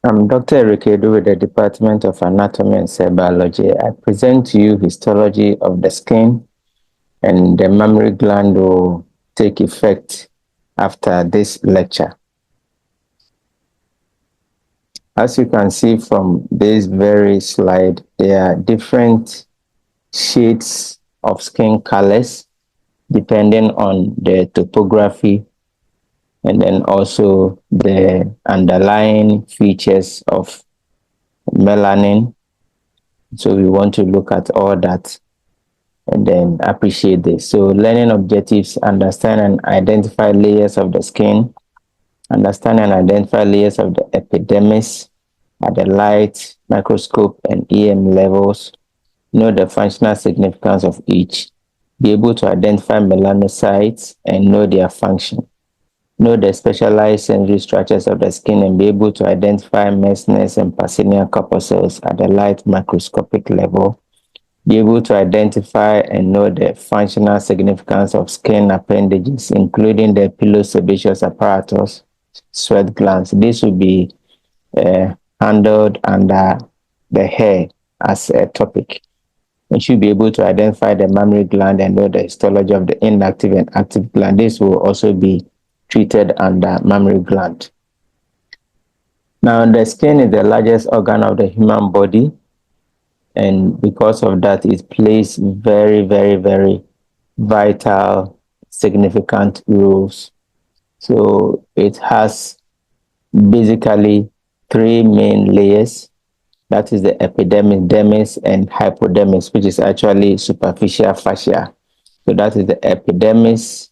I'm Dr. Edu with the Department of Anatomy and Cell Biology. I present to you histology of the skin, and the mammary gland will take effect after this lecture. As you can see from this very slide, there are different shades of skin colors depending on the topography and then also the underlying features of melanin. So we want to look at all that and then appreciate this. So learning objectives: understand and identify layers of the skin, understand and identify layers of the epidermis at the light, microscope, and EM levels, know the functional significance of each, be able to identify melanocytes and know their function, know the specialized sensory structures of the skin and be able to identify Meissner's and Pacinian corpuscles at the light microscopic level, be able to identify and know the functional significance of skin appendages, including the pilosebaceous apparatus, sweat glands. This will be handled under the hair as a topic. You should be able to identify the mammary gland and know the histology of the inactive and active gland. This will also be treated under mammary gland. Now, the skin is the largest organ of the human body, and because of that, it plays very, very, very vital, significant roles. So it has basically three main layers. That is the epidermis, dermis, and hypodermis, which is actually superficial fascia. So that is the epidermis,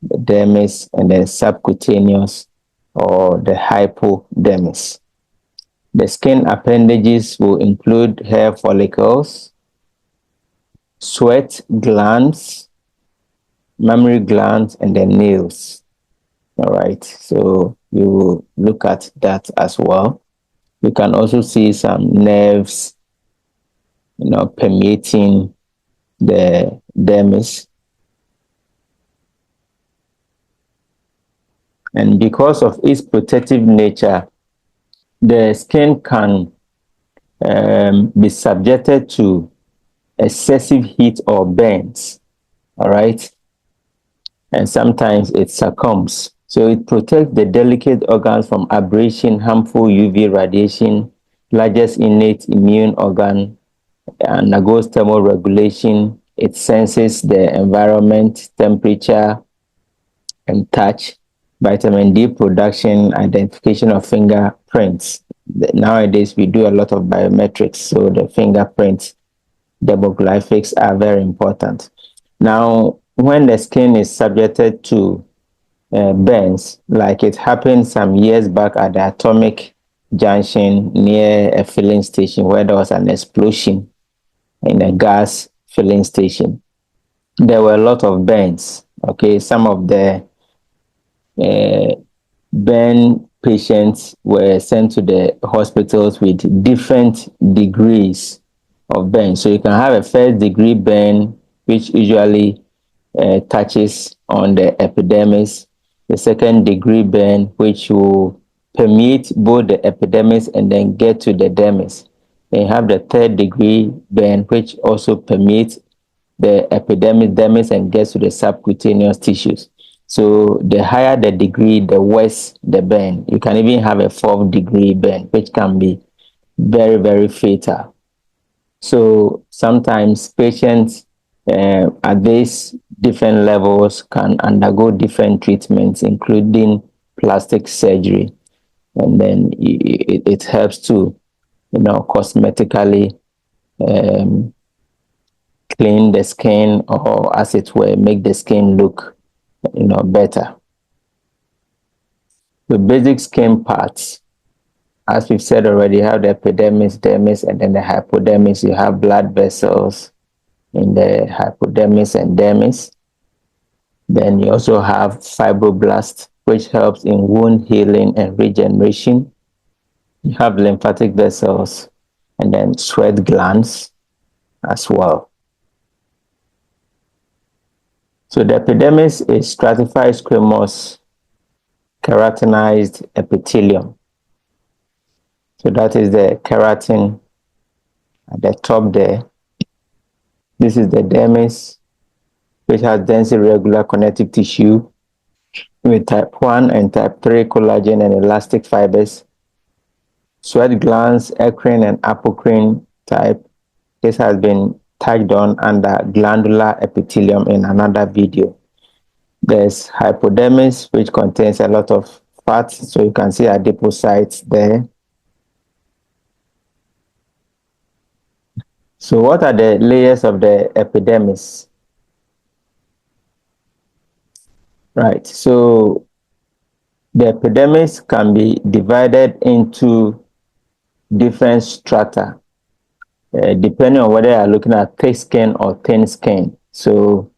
the dermis, and then subcutaneous or the hypodermis. The skin appendages will include hair follicles, sweat glands, mammary glands, and then nails. All right, so we will look at that as well. You can also see some nerves, permeating the dermis. And because of its protective nature, the skin can be subjected to excessive heat or burns, all right? And sometimes it succumbs. So it protects the delicate organs from abrasion, harmful UV radiation, largest innate immune organ, undergoes thermoregulation. It senses the environment, temperature, and touch, vitamin D production, identification of fingerprints. Nowadays, we do a lot of biometrics, so the fingerprints, demographics are very important. Now, when the skin is subjected to burns, like it happened some years back at the atomic junction near a filling station where there was an explosion in a gas filling station, there were a lot of burns. Okay, some of the burn patients were sent to the hospitals with different degrees of burn. So you can have a first degree burn, which usually touches on the epidermis, the second degree burn, which will permeate both the epidermis and then get to the dermis. Then you have the third degree burn, which also permeates the epidermis, dermis, and gets to the subcutaneous tissues. So the higher the degree, the worse the burn. You can even have a fourth degree burn, which can be very, very fatal. So sometimes patients at these different levels can undergo different treatments, including plastic surgery. And then it helps to, cosmetically clean the skin, or as it were, make the skin look, better. The basic skin parts, as we've said already, you have the epidermis, dermis, and then the hypodermis. You have blood vessels in the hypodermis and dermis. Then you also have fibroblasts, which helps in wound healing and regeneration. You have lymphatic vessels and then sweat glands as well. So the epidermis is stratified squamous keratinized epithelium. So that is the keratin at the top there. This is the dermis, which has dense irregular connective tissue with type 1 and type 3 collagen and elastic fibers. Sweat glands, eccrine and apocrine type. This has been touched on under glandular epithelium in another video. There's hypodermis, which contains a lot of fat, so you can see adipocytes there. So what are the layers of the epidermis? Right, so the epidermis can be divided into different strata, depending on whether you're looking at thick skin or thin skin. So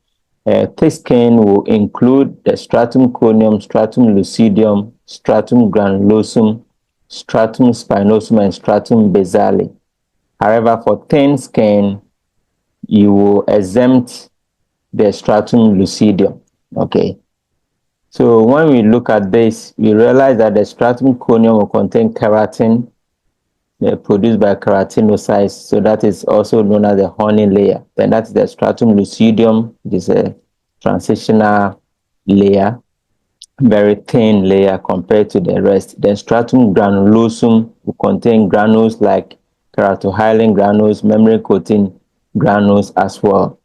thick skin will include the stratum corneum, stratum lucidium, stratum granulosum, stratum spinosum, and stratum basale. However, for thin skin, you will exempt the stratum lucidium. Okay. So when we look at this, we realize that the stratum corneum will contain keratin, produced by keratinocytes. So that is also known as the horny layer. Then that's the stratum lucidium, which is a transitional layer, very thin layer compared to the rest. Then stratum granulosum will contain granules like keratohyalin granules, membrane coating granules as well.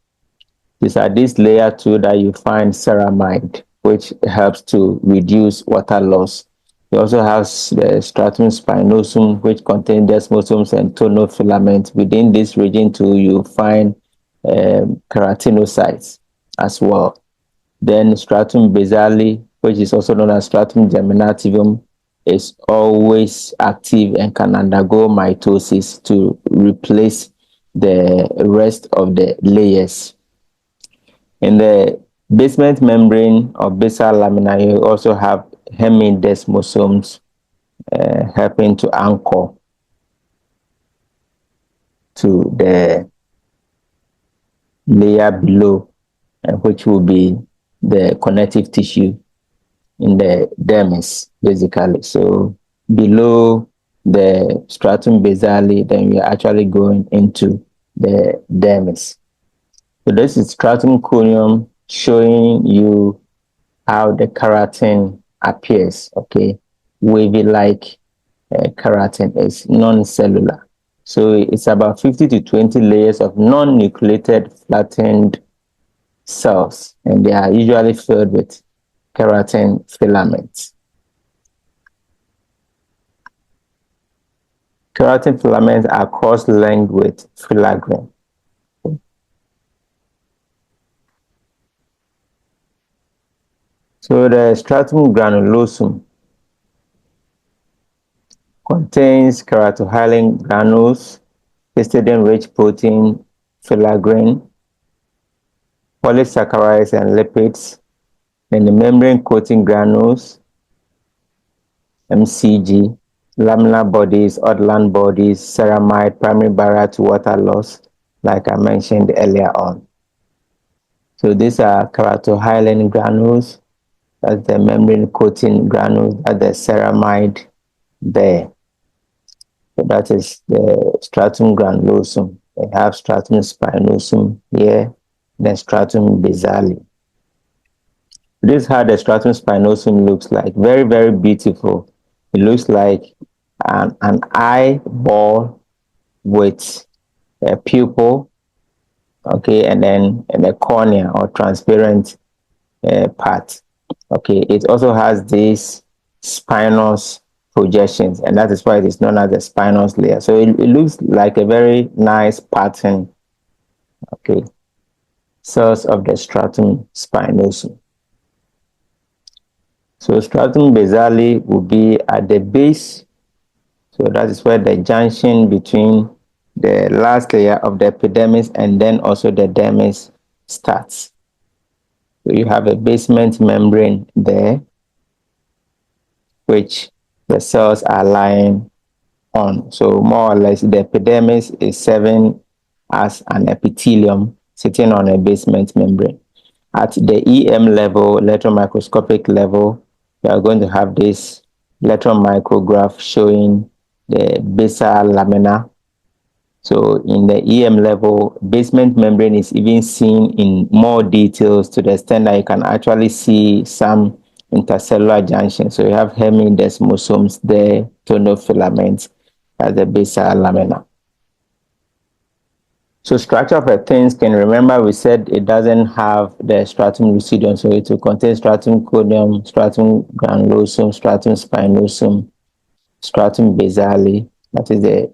These are this layer too that you find ceramide, which helps to reduce water loss. You also have the stratum spinosum, which contains desmosomes and tonofilament. Within this region too, you find keratinocytes as well. Then stratum basale, which is also known as stratum germinativum, is always active and can undergo mitosis to replace the rest of the layers. In the basement membrane of basal lamina, you also have hemidesmosomes helping to anchor to the layer below, which will be the connective tissue in the dermis, basically. So below the stratum basale, then we are actually going into the dermis. So this is stratum corneum showing you how the keratin appears, okay? Wavy-like keratin is non-cellular. So it's about 50 to 20 layers of non-nucleated flattened cells, and they are usually filled with keratin filaments. Keratin filaments are cross-linked with filaggrin. So the stratum granulosum contains keratohyalin granules, histidine-rich protein, filaggrin, polysaccharides and lipids, and the membrane coating granules, MCG, laminar bodies, Odland bodies, ceramide, primary barrier to water loss, like I mentioned earlier on. So these are keratohyalin granules, that's the membrane coating granules, that's the ceramide there. So that is the stratum granulosum. They have stratum spinosum here, then stratum basale. This is how the stratum spinosum looks like. Very, very beautiful. It looks like an eyeball with a pupil, okay, and then the cornea or transparent part. Okay, it also has these spinous projections, and that is why it is known as the spinous layer. So it looks like a very nice pattern, okay, cells of the stratum spinosum. So stratum basale will be at the base. So that is where the junction between the last layer of the epidermis and then also the dermis starts. So you have a basement membrane there, which the cells are lying on. So more or less the epidermis is serving as an epithelium sitting on a basement membrane. At the EM level, electron microscopic level, we are going to have this electron micrograph showing the basal lamina. So in the EM level, basement membrane is even seen in more details to the extent that you can actually see some intercellular junctions. So you have hemidesmosomes there, tonal filaments at the basal lamina. So structure of a thin skin, remember we said it doesn't have the stratum lucidum, so it will contain stratum corneum, stratum granulosum, stratum spinosum, stratum basale, that is the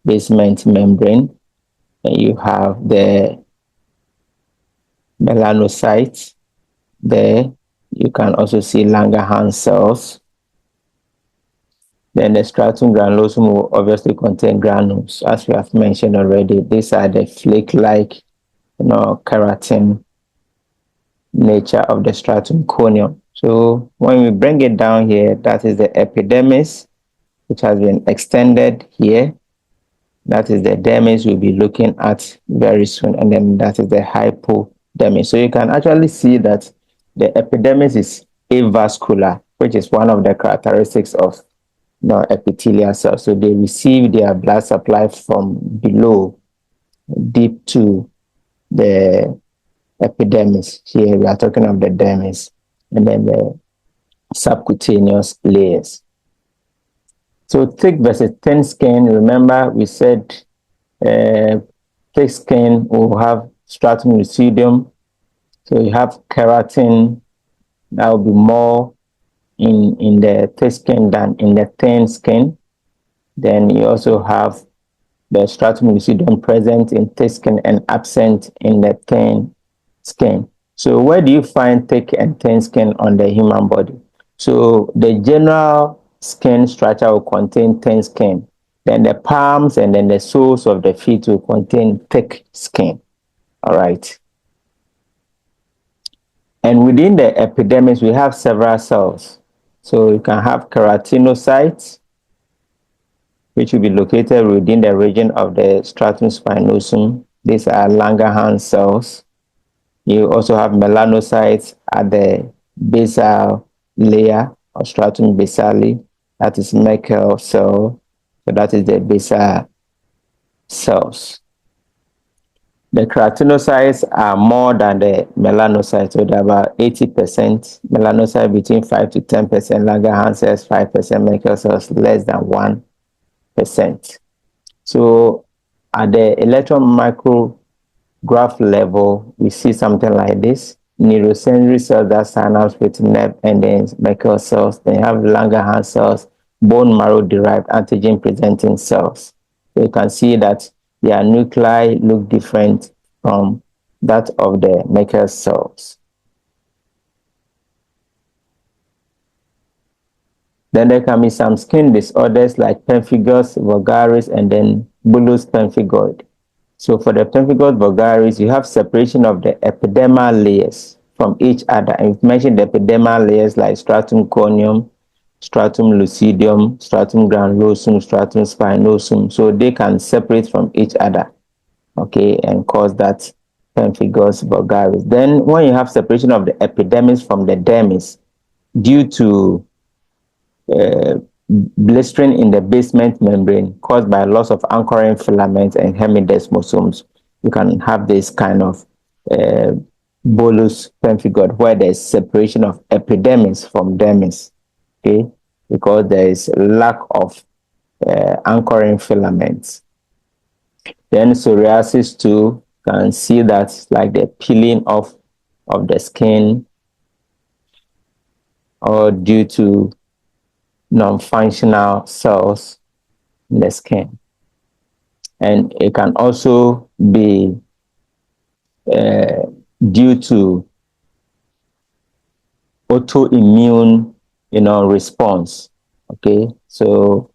basement membrane. And you have the melanocytes there. You can also see Langerhans cells. Then the stratum granulosum will obviously contain granules, as we have mentioned already. These are the flake-like, keratin nature of the stratum corneum. So when we bring it down here, that is the epidermis, which has been extended here. That is the dermis we'll be looking at very soon, and then that is the hypodermis. So you can actually see that the epidermis is avascular, which is one of the characteristics of epithelial cells. So they receive their blood supply from below, deep to the epidermis. Here we are talking of the dermis, and then the subcutaneous layers. So thick versus thin skin, remember we said thick skin will have stratum lucidum. So you have keratin that will be more in the thick skin than in the thin skin. Then you also have the stratum lucidum present in thick skin and absent in the thin skin. So where do you find thick and thin skin on the human body? So the general skin structure will contain thin skin. Then the palms and then the soles of the feet will contain thick skin. All right. And within the epidermis, we have several cells. So you can have keratinocytes, which will be located within the region of the stratum spinosum. These are Langerhans cells. You also have melanocytes at the basal layer or stratum basale. That is Merkel cell. So that is the basal cells. The keratinocytes are more than the melanocytes, so they're about 80%. Melanocytes between 5 to 10%, Langerhans cells 5%, Merkel cells less than 1%. So at the electron micrograph level, we see something like this. Neurosensory cells that synapse with nerve endings, Merkel cells. Then you have Langerhans cells, bone marrow derived antigen presenting cells. So you can see that their nuclei look different from that of the Merkel cells. Then there can be some skin disorders like pemphigus vulgaris and then bullous pemphigoid. So for the pemphigus vulgaris, you have separation of the epidermal layers from each other. And we've mentioned the epidermal layers like stratum corneum, stratum lucidum, stratum granulosum, stratum spinosum. So they can separate from each other, okay, and cause that pemphigus vulgaris. Then when you have separation of the epidermis from the dermis due to blistering in the basement membrane caused by loss of anchoring filaments and hemidesmosomes, you can have this kind of bullous pemphigoid where there's separation of epidermis from dermis, okay, because there is lack of anchoring filaments. Then psoriasis too, can see that like the peeling off of the skin or due to non-functional cells in the skin. And it can also be due to autoimmune, response. Okay, so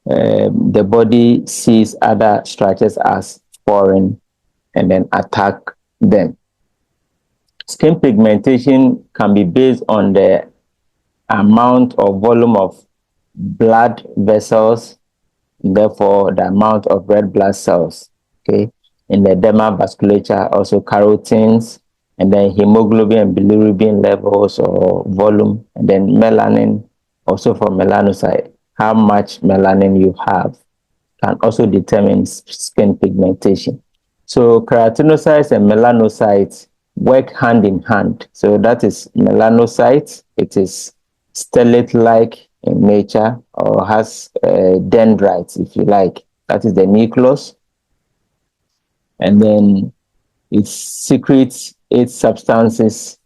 the body sees other structures as foreign and then attack them. Skin pigmentation can be based on the amount or volume of blood vessels, therefore the amount of red blood cells, okay, in the dermal vasculature, also carotenes, and then hemoglobin and bilirubin levels or volume, and then melanin, also for melanocyte, how much melanin you have. can also determine skin pigmentation. So keratinocytes and melanocytes work hand in hand. So that is melanocytes. It is stellate-like in nature, or has dendrites, if you like. That is the nucleus. And then it secretes its substances,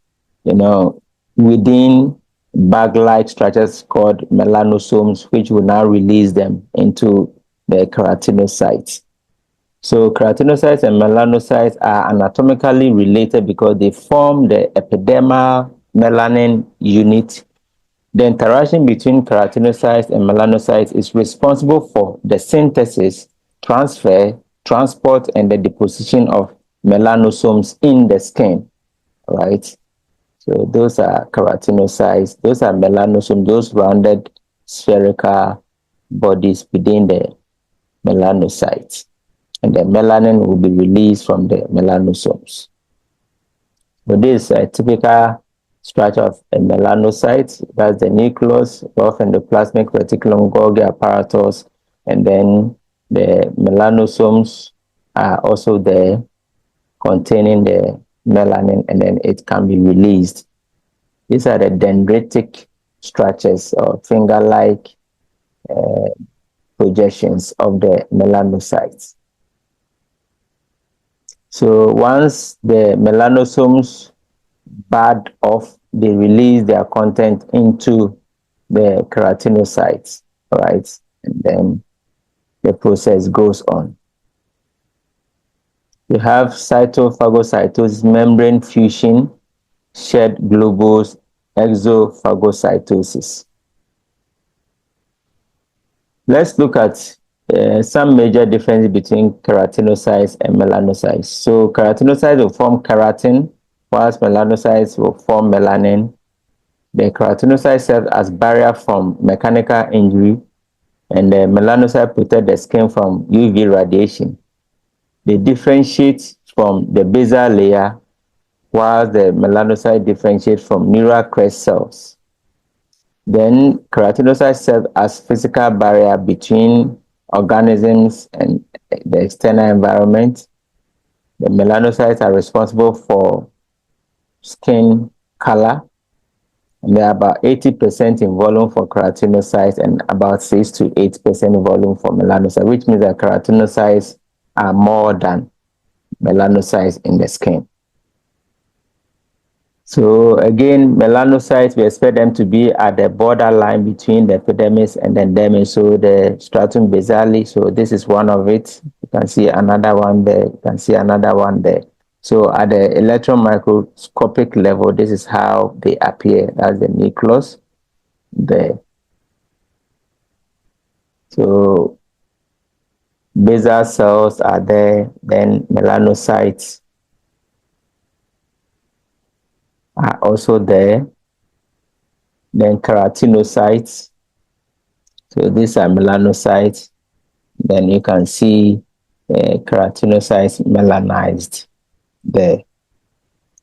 within bag-like structures called melanosomes, which will now release them into the keratinocytes. So keratinocytes and melanocytes are anatomically related because they form the epidermal melanin unit. The interaction between keratinocytes and melanocytes is responsible for the synthesis, transfer, transport, and the deposition of melanosomes in the skin, right? So those are keratinocytes, those are melanosomes, those rounded spherical bodies within the melanocytes. And the melanin will be released from the melanosomes. So this is a typical structure of a melanocyte. That's the nucleus, both endoplasmic reticulum, Golgi apparatus, and then the melanosomes are also there containing the melanin, and then it can be released. These are the dendritic structures or finger-like projections of the melanocytes. So once the melanosomes bud off, they release their content into the keratinocytes, right? And then the process goes on. You have cytophagocytosis, membrane fusion, shed globose, exophagocytosis. Let's look at some major differences between keratinocytes and melanocytes. So keratinocytes will form keratin, whilst melanocytes will form melanin. The keratinocyte serves as barrier from mechanical injury, and the melanocyte protect the skin from UV radiation. They differentiate from the basal layer, while the melanocyte differentiates from neural crest cells. Then keratinocytes serve as physical barrier between organisms and the external environment. The melanocytes are responsible for skin color, and they are about 80% in volume for keratinocytes and about 6 to 8% in volume for melanocytes, which means that keratinocytes are more than melanocytes in the skin. So again, melanocytes, we expect them to be at the borderline between the epidermis and the dermis, so the stratum basale. So this is one of it. You can see another one there. You can see another one there. So at the electron microscopic level, this is how they appear. That's the nucleus there. So basal cells are there, then melanocytes are also there. Then keratinocytes. So these are melanocytes. Then you can see keratinocytes melanized there.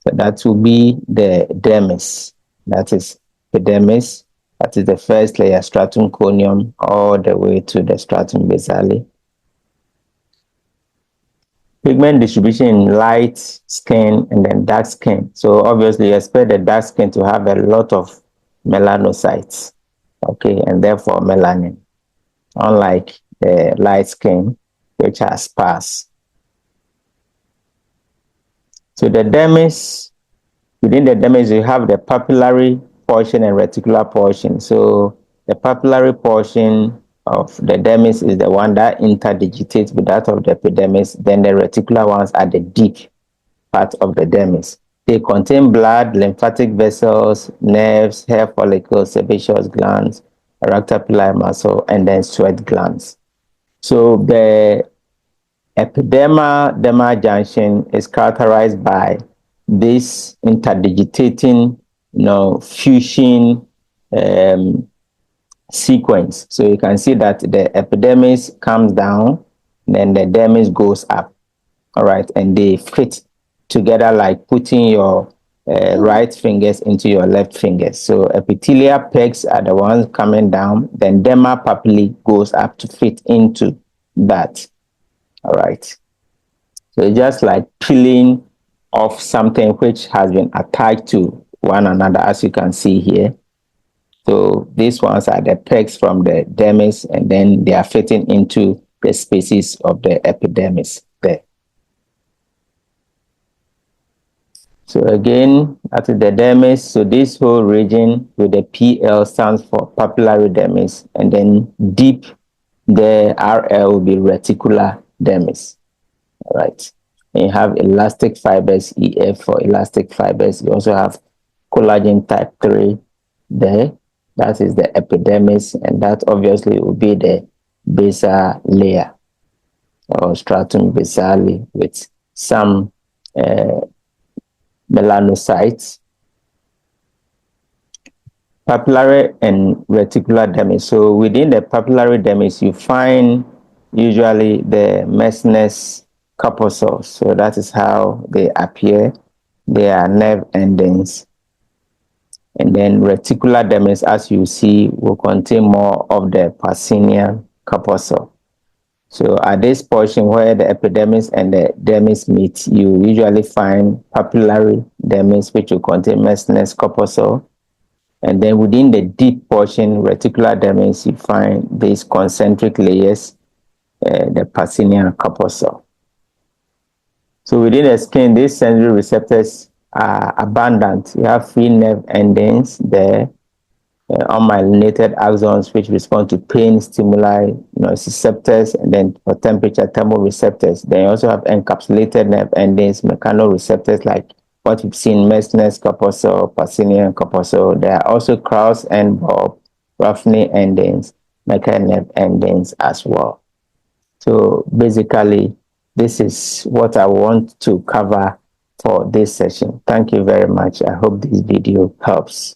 So that will be the dermis. That is epidermis. That is the first layer, stratum corneum, all the way to the stratum basale. Pigment distribution in light skin and then dark skin. So obviously you expect the dark skin to have a lot of melanocytes, okay, and therefore melanin, unlike the light skin, which are sparse. So the dermis, within the dermis, you have the papillary portion and reticular portion. So the papillary portion of the dermis is the one that interdigitates with that of the epidermis. Then the reticular ones are the deep part of the dermis. They contain blood, lymphatic vessels, nerves, hair follicles, sebaceous glands, erector pili muscle, and then sweat glands. So the epidermal-dermal junction is characterized by this interdigitating, fusion sequence. So you can see that the epidermis comes down, then the dermis goes up. All right, and they fit together like putting your right fingers into your left fingers. So epithelial pegs are the ones coming down, then dermal papillae goes up to fit into that. All right. So it's just like peeling off something which has been attached to one another, as you can see here. So these ones are the pegs from the dermis, and then they are fitting into the spaces of the epidermis there. So again, that is the dermis. So this whole region with the PL stands for papillary dermis, and then deep the RL will be reticular dermis. All right. And you have elastic fibers, EF for elastic fibers. You also have collagen type 3 there. That is the epidermis, and that obviously will be the basal layer or stratum basale with some melanocytes, papillary and reticular dermis. So within the papillary dermis, you find usually the messiness corpuscles. So that is how they appear. They are nerve endings. And then reticular dermis, as you see, will contain more of the Pacinian corpuscle. So at this portion where the epidermis and the dermis meet, you usually find papillary dermis, which will contain messiness corpuscle. And then within the deep portion, reticular dermis, you find these concentric layers, the Pacinian corpuscle. So within the skin, these sensory receptors are abundant. You have free nerve endings there, unmyelinated axons which respond to pain stimuli, nociceptors, and then for temperature, thermoreceptors. Then you also have encapsulated nerve endings, mechanoreceptors like what we've seen, messiness corpuscle, Pacinian corpuscle. There are also Krauss and bulb, Ruffney endings, mecha nerve endings as well. So basically, this is what I want to cover for this session. Thank you very much. I hope this video helps.